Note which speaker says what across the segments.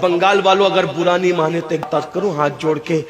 Speaker 1: بنگال والوں اگر برا نہیں مانے تو ایک بات کروں ہاتھ جوڑ کے،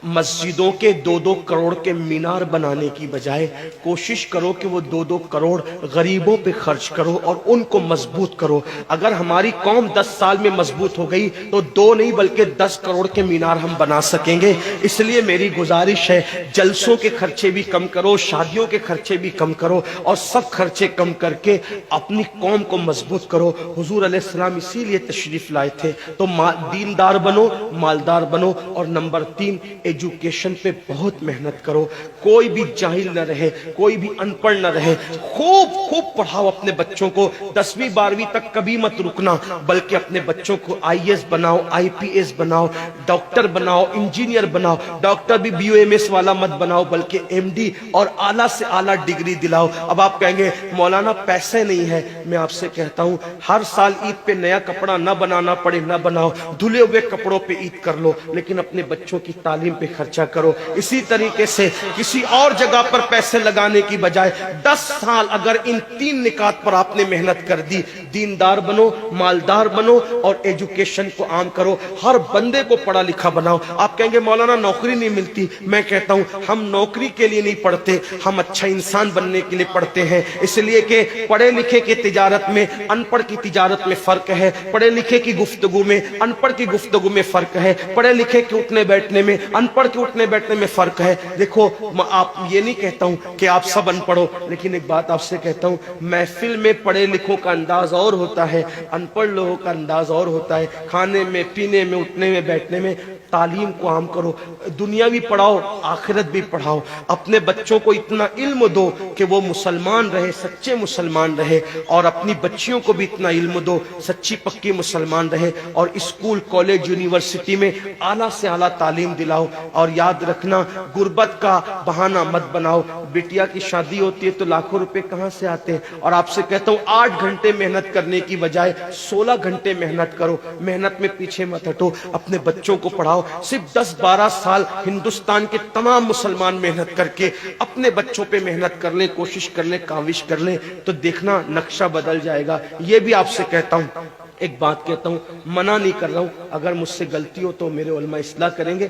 Speaker 1: مسجدوں کے 2-2 کروڑ کے مینار بنانے کی بجائے کوشش کرو کہ وہ 2-2 کروڑ غریبوں پہ خرچ کرو اور ان کو مضبوط کرو۔ اگر ہماری قوم 10 سال میں مضبوط ہو گئی تو 2 نہیں بلکہ 10 کروڑ کے مینار ہم بنا سکیں گے۔ اس لیے میری گزارش ہے جلسوں کے خرچے بھی کم کرو، شادیوں کے خرچے بھی کم کرو اور سب خرچے کم کر کے اپنی قوم کو مضبوط کرو۔ حضور علیہ السلام اسی لیے تشریف لائے تھے۔ تو دیندار بنو، مالدار بنو، اور نمبر 3 ایجوکیشن پہ بہت محنت کرو۔ کوئی بھی جاہل نہ رہے، کوئی بھی ان پڑھ نہ رہے، خوب پڑھاؤ اپنے بچوں کو۔ 10ویں 12ویں تک کبھی مت رکنا، بلکہ اپنے بچوں کو IAS بناؤ، IPS بناؤ، ڈاکٹر بناؤ، انجینئر بناؤ۔ ڈاکٹر بھی BUMS والا مت بناؤ بلکہ MD اور اعلیٰ سے اعلیٰ ڈگری دلاؤ۔ اب آپ کہیں گے مولانا پیسے نہیں ہے، میں آپ سے کہتا ہوں ہر سال عید پہ نیا کپڑا نہ بنانا پڑے نہ بناؤ، دھلے ہوئے کپڑوں پہ عید کر لو، لیکن اپنے بچوں کی تعلیم پہ خرچہ کرو۔ اسی طریقے سے کسی اور جگہ پر پیسے لگانے کی بجائے 10 سال اگر ان 3 نکات پر آپ نے محنت کر دی، دیندار بنو، مالدار بنو اور ایجوکیشن کو عام کرو، ہر بندے کو پڑھا لکھا بناؤ۔ آپ کہیں گے مولانا نوکری نہیں ملتی، میں کہتا ہوں ہم نوکری کے لیے نہیں پڑھتے، ہم اچھا انسان بننے کے لیے پڑھتے ہیں۔ اس لیے کہ پڑھے لکھے کی تجارت میں ان پڑھ کی تجارت میں فرق ہے، پڑھے لکھے کی گفتگو میں ان پڑھ کی گفتگو میں فرق ہے، پڑھے لکھے کے اٹھنے بیٹھنے میں ان پڑھ کے اٹھنے بیٹھنے میں فرق ہے۔ دیکھو آپ یہ نہیں کہتا ہوں کہ آپ سب ان پڑھو، لیکن ایک بات آپ سے کہتا ہوں، محفل میں پڑھے لکھوں کا انداز اور ہوتا ہے، ان پڑھ لوگوں کا انداز اور ہوتا ہے۔ کھانے میں، پینے میں، اٹھنے میں، بیٹھنے میں تعلیم کو عام کرو، دنیا بھی پڑھاؤ، آخرت بھی پڑھاؤ۔ اپنے بچوں کو اتنا علم دو کہ وہ مسلمان رہے، سچے مسلمان رہے، اور اپنی بچیوں کو بھی اتنا علم دو سچی پکی مسلمان رہے، اور اسکول، کالج، یونیورسٹی میں اعلیٰ سے اعلیٰ تعلیم دلاؤ۔ اور یاد رکھنا غربت کا بہانہ مت بناؤ۔ بیٹیا کی شادی ہوتی ہے تو لاکھوں روپے کہاں سے آتے ہیں، اور آپ سے کہتا ہوں 8 گھنٹے محنت کرنے کی بجائے 16 گھنٹے محنت کرو، محنت میں پیچھے مت ہٹو، اپنے بچوں کو پڑھاؤ۔ صرف 10-12 سال ہندوستان کے تمام مسلمان محنت کر کے اپنے بچوں پہ محنت کر لیں، کوشش کر لیں، کاوش کر لیں، تو دیکھنا نقشہ بدل جائے گا۔ یہ بھی آپ سے کہتا ہوں، ایک بات کہتا ہوں، منع نہیں کر رہا ہوں، اگر مجھ سے غلطی ہو تو میرے علماء اصلاح کریں گے،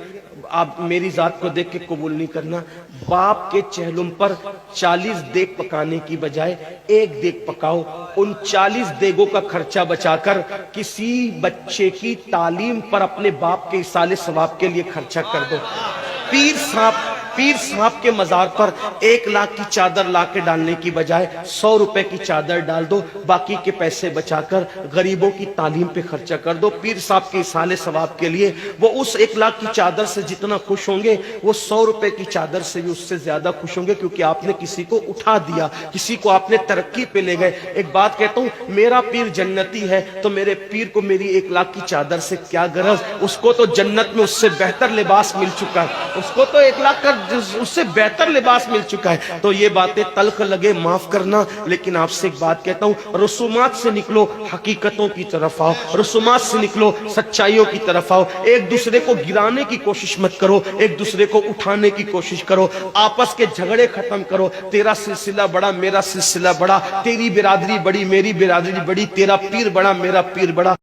Speaker 1: آپ میری ذات کو دیکھ کے قبول نہیں کرنا۔ باپ کے چہلم پر 40 دیگ پکانے کی بجائے 1 دیگ پکاؤ، ان 40 دیگوں کا خرچہ بچا کر کسی بچے کی تعلیم پر اپنے باپ کے ایصال ثواب کے لیے خرچہ کر دو۔ پیر صاحب کے مزار پر 1 لاکھ کی چادر لا کے ڈالنے کی بجائے 100 روپے کی چادر ڈال دو، باقی کے پیسے بچا کر غریبوں کی تعلیم پہ خرچہ کر دو۔ پیر صاحب کے ایصال ثواب کے لیے وہ اس 1 لاکھ کی چادر سے جتنا خوش ہوں گے، وہ 100 روپے کی چادر سے بھی اس سے زیادہ خوش ہوں گے، کیونکہ آپ نے کسی کو اٹھا دیا، کسی کو آپ نے ترقی پہ لے گئے۔ ایک بات کہتا ہوں، میرا پیر جنتی ہے تو میرے پیر کو میری 1 لاکھ کی چادر سے کیا غرض، اس کو تو جنت میں اس سے بہتر لباس مل چکا ہے، اس کو تو 1 لاکھ کا اس سے بہتر لباس مل چکا ہے۔ تو یہ باتیں تلخ لگے معاف کرنا، لیکن آپ سے ایک بات کہتا ہوں، رسومات سے نکلو، حقیقتوں کی طرف آؤ، رسومات سے نکلو، سچائیوں کی طرف آؤ۔ ایک دوسرے کو گرانے کی کوشش مت کرو، ایک دوسرے کو اٹھانے کی کوشش کرو، آپس کے جھگڑے ختم کرو۔ تیرا سلسلہ بڑا، میرا سلسلہ بڑا، تیری برادری بڑی، میری برادری بڑی، تیرا پیر بڑا، میرا پیر بڑا۔